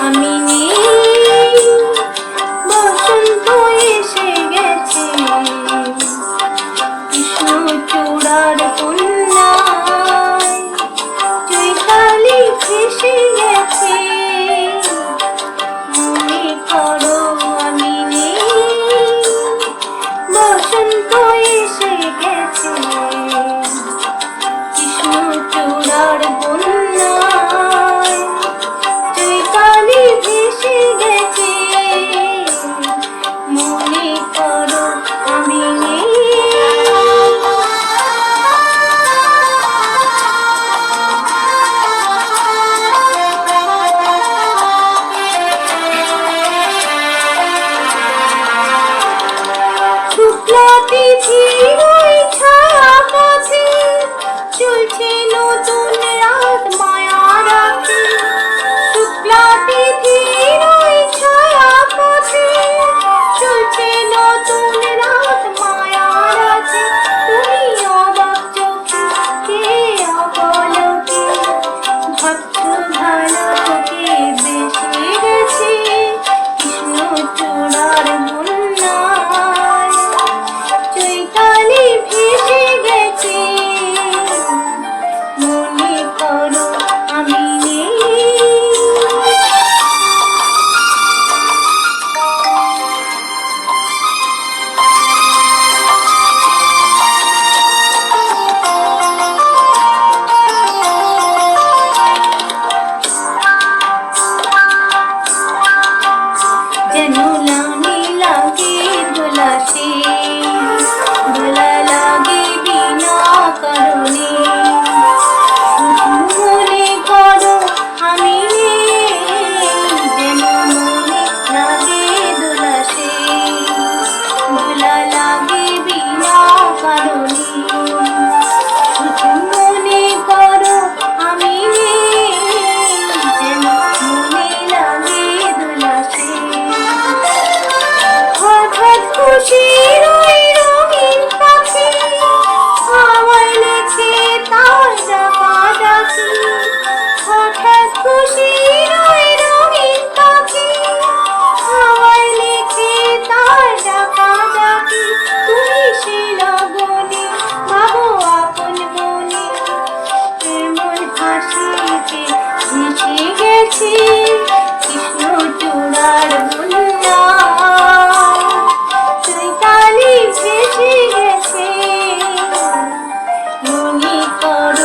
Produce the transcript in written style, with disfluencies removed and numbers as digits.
আমি নেই, বসন্ত এসে গেছে কৃষ্ণচূড়ার কন্যায়, চৈতালি ভেসে গেছে, মনে করো আমি নেই, বসন্ত এসে গেছে কৃষ্ণচূড়ার বন্যায়, চৈতালি ভেসে গেছে, মনে করো আমি নেই। শুক্লা তিথির ওই ছায়া পথে চলছে নতুন রাত মায়া রাতে, শুক্লা তিথির ওই ছায়া পথে চলছে নতুন রাত মায়া রাতে, তুমি অবাক চোখে কে অপলকে ভাবছো ভালো তোকে বেশি গেছে কৃষ্ণচূড়ার বন্যায়, চৈতালি ভেসে গেছে, মনে করো আমি নেই। যেন লামি লাগে দোলাতে, দোলা লাগে বিনা কারণে, মনে করো আমি নেই, যেন মনে লাগে দোলাতে, দোলা লাগে বিনা কারণে, মনে করো আমি নেই, যেন মনে লাগে দোলাতে, হঠাৎ খুশির ওই রঙিন পাখি হাওয়ায় লেখে তার ডাকাডাকি, হঠাৎ খুশির ওই রঙিন পাখি হাওয়ায় লেখে তার ডাকাডাকি, তুমি সে লগনে ভাবো আপন মনে, এমন হাসিতে ভেসে গেছে কৃষ্ণচূড়ার বন্যায়, চৈতালি ভেসে গেছে, মনে করো